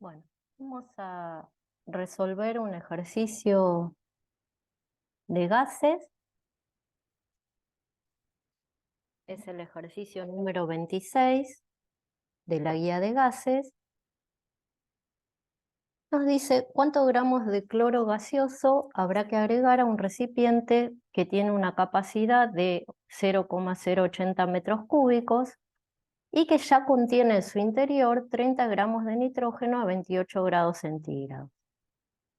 Bueno, vamos a resolver un ejercicio de gases. Es el ejercicio número 26 de la guía de gases. Nos dice cuántos gramos de cloro gaseoso habrá que agregar a un recipiente que tiene una capacidad de 0,080 metros cúbicos y que ya contiene en su interior 30 gramos de nitrógeno a 28 grados centígrados.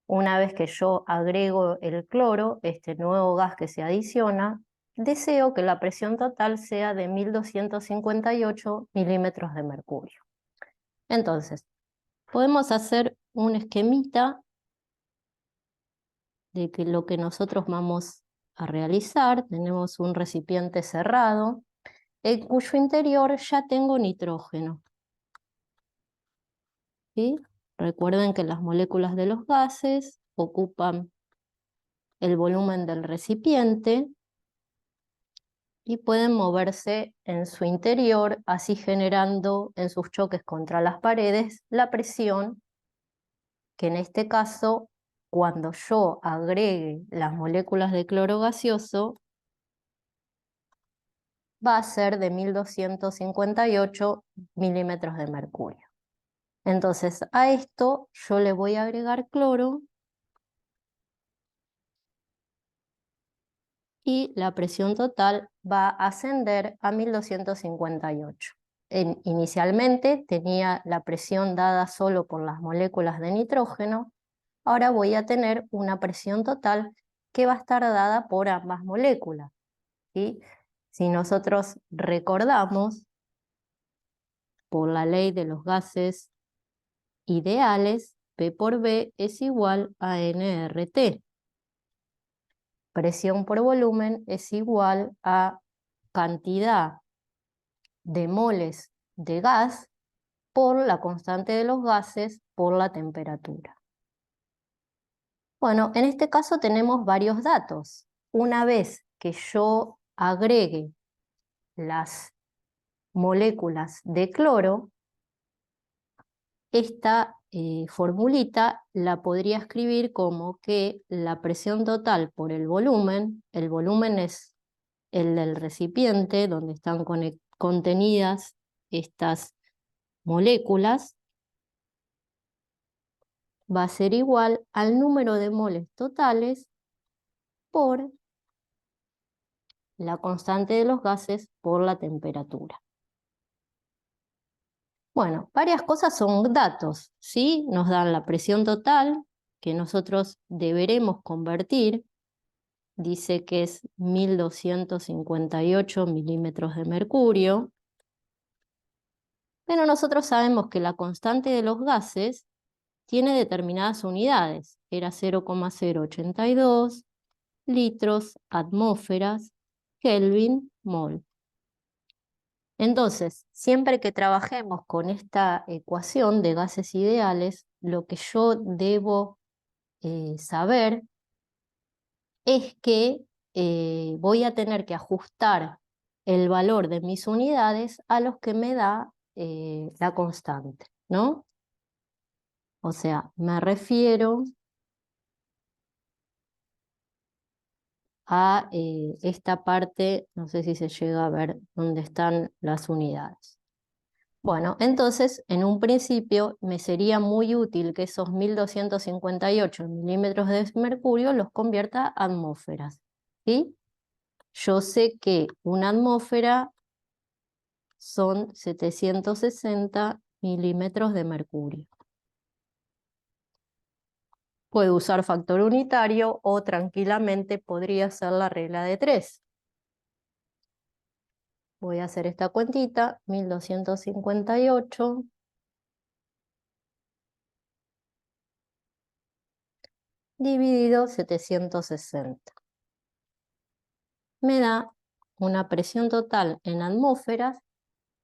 Una vez que yo agrego el cloro, este nuevo gas que se adiciona, deseo que la presión total sea de 1258 milímetros de mercurio. Entonces, podemos hacer un esquemita de lo que nosotros vamos a realizar. Tenemos un recipiente cerrado, en cuyo interior ya tengo nitrógeno. ¿Sí? Recuerden que las moléculas de los gases ocupan el volumen del recipiente y pueden moverse en su interior, así generando en sus choques contra las paredes la presión que en este caso, cuando yo agregue las moléculas de cloro gaseoso, va a ser de 1258 milímetros de mercurio. Entonces a esto yo le voy a agregar cloro y la presión total va a ascender a 1258. Inicialmente tenía la presión dada solo por las moléculas de nitrógeno, ahora voy a tener una presión total que va a estar dada por ambas moléculas, ¿sí? Si nosotros recordamos, por la ley de los gases ideales, P por B es igual a nRT. Presión por volumen es igual a cantidad de moles de gas por la constante de los gases por la temperatura. Bueno, en este caso tenemos varios datos. Una vez que yo agregue las moléculas de cloro, esta formulita la podría escribir como que la presión total por el volumen es el del recipiente donde están contenidas estas moléculas, va a ser igual al número de moles totales por la constante de los gases por la temperatura. Bueno, varias cosas son datos, ¿sí? Nos dan la presión total, que nosotros deberemos convertir. Dice que es 1258 milímetros de mercurio. Pero nosotros sabemos que la constante de los gases tiene determinadas unidades. Era 0,082 litros, atmósferas, Kelvin, mol. Entonces, siempre que trabajemos con esta ecuación de gases ideales, lo que yo debo saber es que voy a tener que ajustar el valor de mis unidades a los que me da la constante, ¿no? O sea, me refiero a esta parte, no sé si se llega a ver dónde están las unidades. Bueno, entonces, en un principio me sería muy útil que esos 1258 milímetros de mercurio los convierta a atmósferas, ¿sí? Yo sé que una atmósfera son 760 milímetros de mercurio. Puedo usar factor unitario o tranquilamente podría ser la regla de 3. Voy a hacer esta cuentita, 1258 dividido 760. Me da una presión total en atmósferas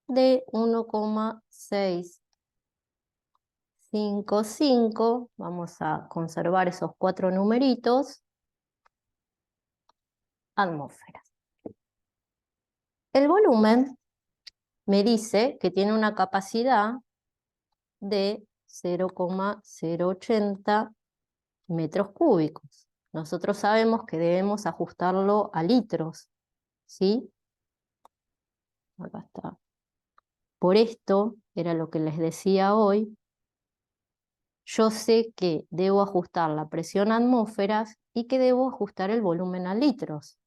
de 1,655. Vamos a conservar esos 4 numeritos, atmósferas. El volumen me dice que tiene una capacidad de 0,080 metros cúbicos. Nosotros sabemos que debemos ajustarlo a litros, ¿sí? Acá está. Por esto, era lo que les decía hoy, yo sé que debo ajustar la presión a atmósferas y que debo ajustar el volumen a litros.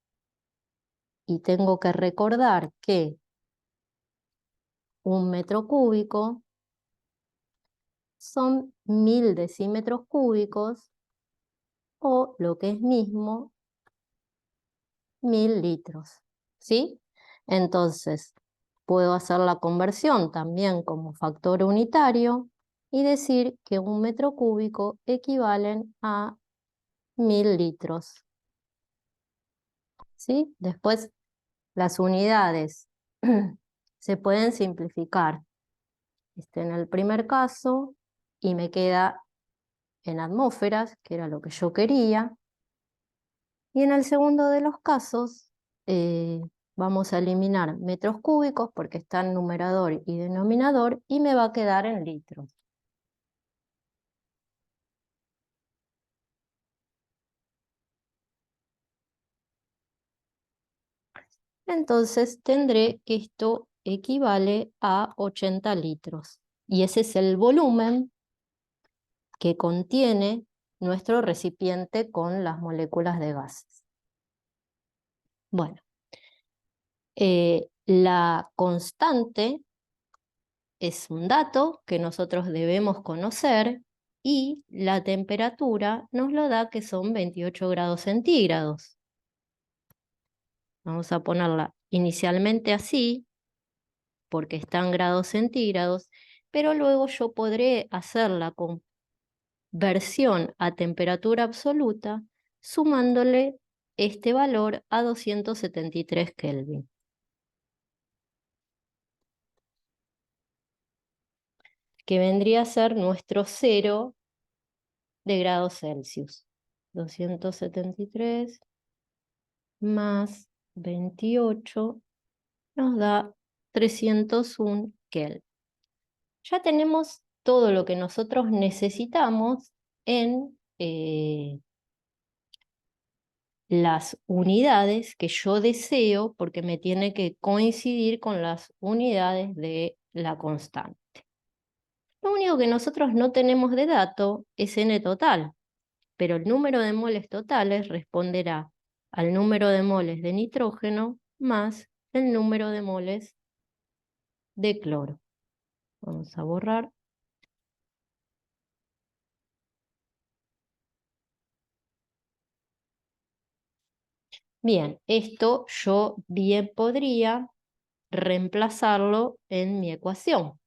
Y tengo que recordar que 1 metro cúbico son 1000 decímetros cúbicos o lo que es mismo 1000 litros, ¿sí? Entonces, puedo hacer la conversión también como factor unitario y decir que 1 metro cúbico equivalen a 1000 litros, ¿sí? Después, las unidades se pueden simplificar. En el primer caso, y me queda en atmósferas, que era lo que yo quería. Y en el segundo de los casos, vamos a eliminar metros cúbicos porque están numerador y denominador y me va a quedar en litros. Entonces tendré que esto equivale a 80 litros. Y ese es el volumen que contiene nuestro recipiente con las moléculas de gases. Bueno, la constante es un dato que nosotros debemos conocer y la temperatura nos lo da que son 28 grados centígrados. Vamos a ponerla inicialmente así, porque está en grados centígrados, pero luego yo podré hacer la conversión a temperatura absoluta sumándole este valor a 273 Kelvin, que vendría a ser nuestro 0 de grados Celsius. 273 más 28 nos da 301 Kelvin. Ya tenemos todo lo que nosotros necesitamos en las unidades que yo deseo, porque me tiene que coincidir con las unidades de la constante. Lo único que nosotros no tenemos de dato es N total, pero el número de moles totales responderá al número de moles de nitrógeno más el número de moles de cloro. Vamos a borrar. Bien, esto yo bien podría reemplazarlo en mi ecuación.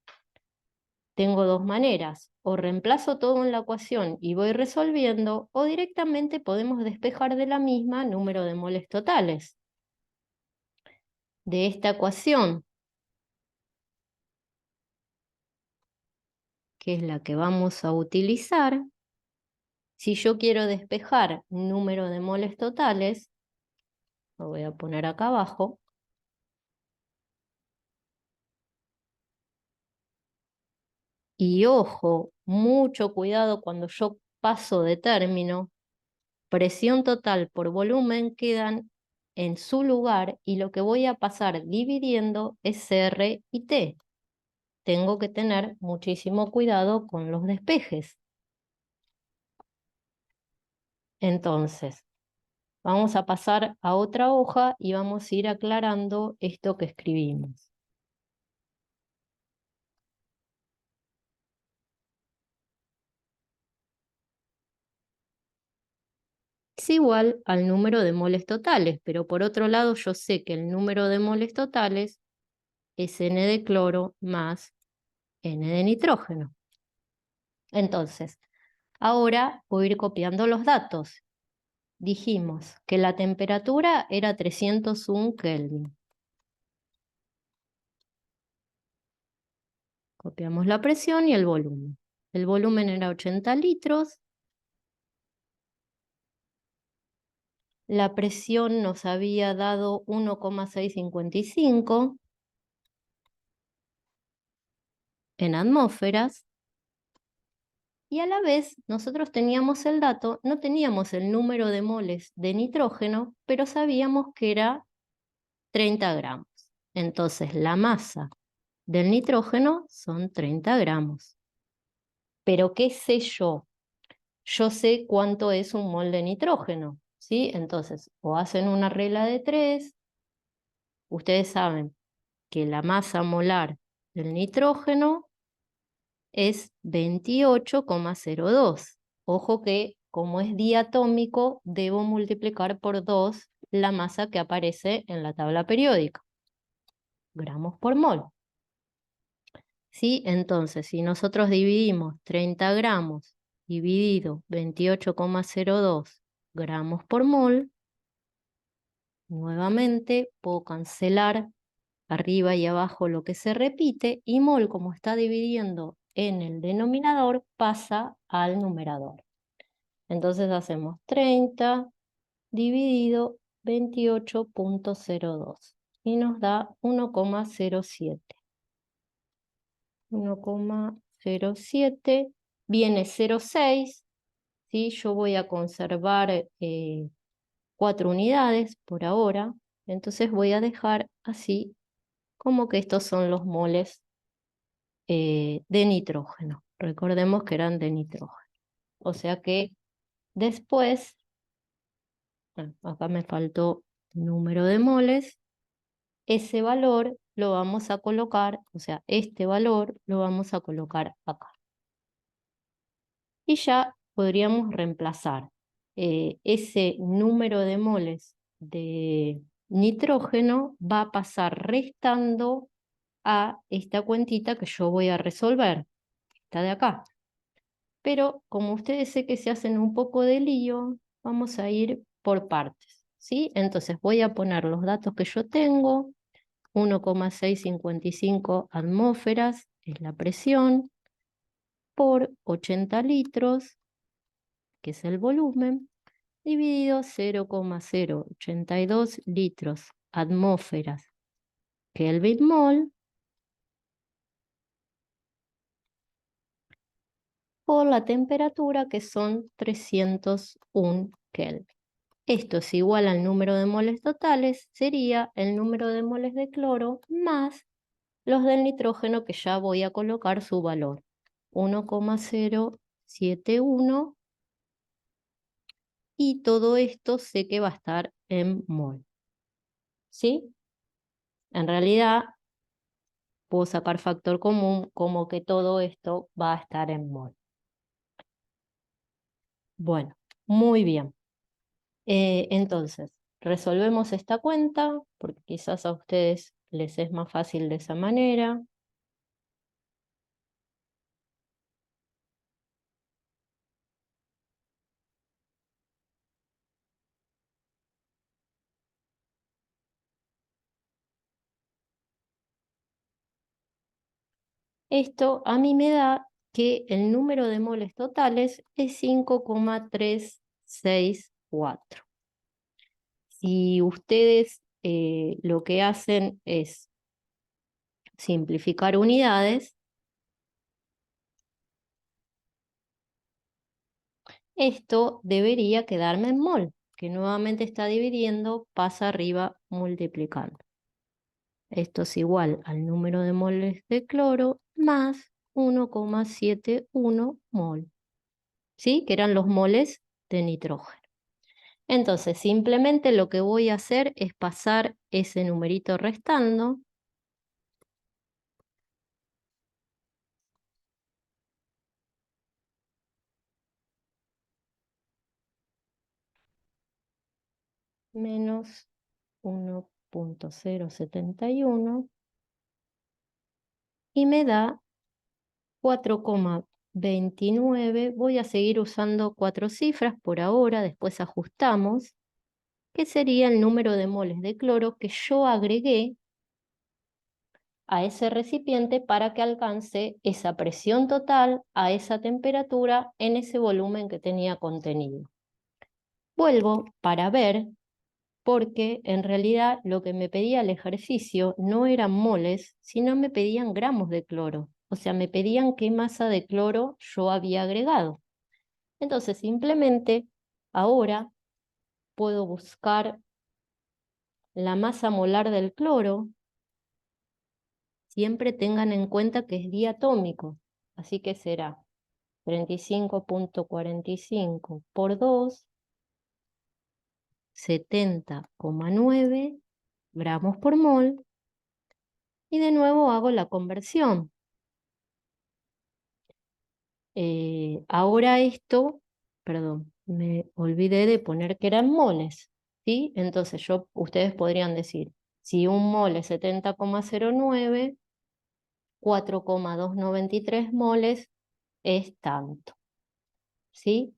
Tengo dos maneras, o reemplazo todo en la ecuación y voy resolviendo, o directamente podemos despejar de la misma número de moles totales. De esta ecuación, que es la que vamos a utilizar, si yo quiero despejar número de moles totales, lo voy a poner acá abajo, y ojo, mucho cuidado cuando yo paso de término, presión total por volumen quedan en su lugar y lo que voy a pasar dividiendo es R y T. Tengo que tener muchísimo cuidado con los despejes. Entonces, vamos a pasar a otra hoja y vamos a ir aclarando esto que escribimos. Es igual al número de moles totales, pero por otro lado yo sé que el número de moles totales es N de cloro más N de nitrógeno. Entonces, ahora voy a ir copiando los datos. Dijimos que la temperatura era 301 Kelvin. Copiamos la presión y el volumen. El volumen era 80 litros. La presión nos había dado 1,655 en atmósferas. Y a la vez nosotros teníamos el dato, no teníamos el número de moles de nitrógeno, pero sabíamos que era 30 gramos. Entonces la masa del nitrógeno son 30 gramos. Pero ¿qué sé yo? Yo sé cuánto es un mol de nitrógeno, ¿sí? Entonces, o hacen una regla de 3, ustedes saben que la masa molar del nitrógeno es 28,02. Ojo que, como es diatómico, debo multiplicar por 2 la masa que aparece en la tabla periódica. Gramos por mol. ¿Sí? Entonces, si nosotros dividimos 30 gramos dividido 28,02 gramos por mol, nuevamente puedo cancelar arriba y abajo lo que se repite, y mol, como está dividiendo en el denominador, pasa al numerador. Entonces hacemos 30 dividido 28,02 y nos da 1,07. 1,07 viene 0,6, ¿sí? Yo voy a conservar 4 unidades por ahora, entonces voy a dejar así como que estos son los moles de nitrógeno. Recordemos que eran de nitrógeno. O sea que después, bueno, acá me faltó número de moles, ese valor lo vamos a colocar, o sea, este valor lo vamos a colocar acá. Y ya podríamos reemplazar ese número de moles de nitrógeno, va a pasar restando a esta cuentita que yo voy a resolver, esta de acá. Pero como ustedes sé que se hacen un poco de lío, vamos a ir por partes, ¿sí? Entonces voy a poner los datos que yo tengo, 1,655 atmósferas es la presión, por 80 litros, que es el volumen, dividido 0,082 litros atmósferas Kelvin mol, por la temperatura, que son 301 Kelvin. Esto es igual al número de moles totales, sería el número de moles de cloro más los del nitrógeno, que ya voy a colocar su valor, 1,071, y todo esto sé que va a estar en mol. ¿Sí? En realidad puedo sacar factor común como que todo esto va a estar en mol. Bueno, muy bien. Entonces, resolvemos esta cuenta, porque quizás a ustedes les es más fácil de esa manera. Esto a mí me da que el número de moles totales es 5,364. Si ustedes lo que hacen es simplificar unidades, esto debería quedarme en mol, que nuevamente está dividiendo, pasa arriba multiplicando. Esto es igual al número de moles de cloro más 1,71 mol, ¿sí? Que eran los moles de nitrógeno. Entonces, simplemente lo que voy a hacer es pasar ese numerito restando. Menos 1,071 y me da 4,29. Voy a seguir usando 4 cifras por ahora, después ajustamos, que sería el número de moles de cloro que yo agregué a ese recipiente para que alcance esa presión total a esa temperatura en ese volumen que tenía contenido. Vuelvo para ver, porque en realidad lo que me pedía el ejercicio no eran moles, sino me pedían gramos de cloro. O sea, me pedían qué masa de cloro yo había agregado. Entonces, simplemente ahora puedo buscar la masa molar del cloro. Siempre tengan en cuenta que es diatómico, así que será 35,45 por 2, 70,9 gramos por mol. Y de nuevo hago la conversión. Ahora esto, perdón, me olvidé de poner que eran moles, ¿sí? Entonces ustedes podrían decir, si un mol es 70,09, 4,293 moles es tanto, ¿sí?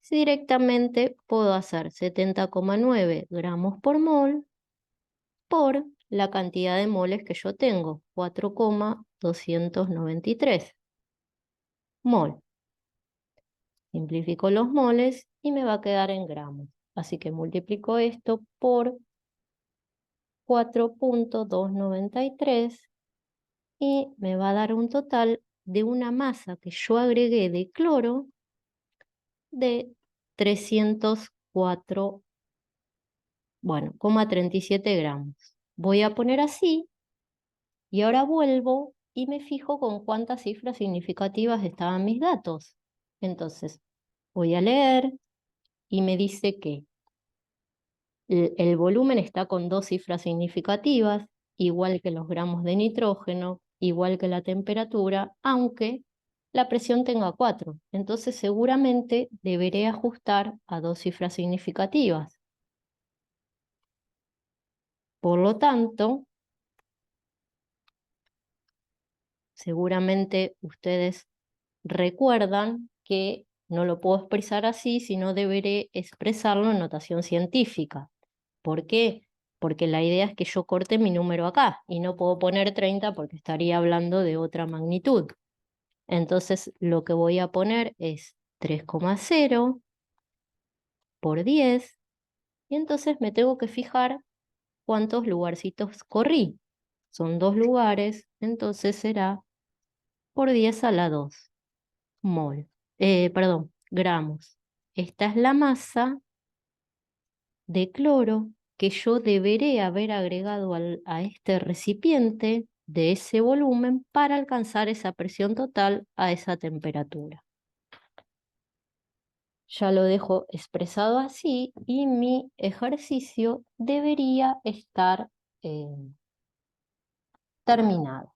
Si directamente puedo hacer 70,9 gramos por mol por la cantidad de moles que yo tengo, 4,293 mol. Simplifico los moles y me va a quedar en gramos. Así que multiplico esto por 4,293 y me va a dar un total de una masa que yo agregué de cloro de 304, bueno, 37 gramos. Voy a poner así y ahora vuelvo y me fijo con cuántas cifras significativas estaban mis datos. Entonces, voy a leer y me dice que el volumen está con 2 cifras significativas, igual que los gramos de nitrógeno, igual que la temperatura, aunque la presión tenga 4. Entonces seguramente deberé ajustar a 2 cifras significativas. Por lo tanto, seguramente ustedes recuerdan que no lo puedo expresar así, sino deberé expresarlo en notación científica. ¿Por qué? Porque la idea es que yo corte mi número acá y no puedo poner 30 porque estaría hablando de otra magnitud. Entonces lo que voy a poner es 3,0 por 10 y entonces me tengo que fijar cuántos lugarcitos corrí. Son 2 lugares, entonces será por 10 a la 2 mol. Perdón, gramos. Esta es la masa de cloro que yo deberé haber agregado a este recipiente de ese volumen para alcanzar esa presión total a esa temperatura. Ya lo dejo expresado así y mi ejercicio debería estar terminado.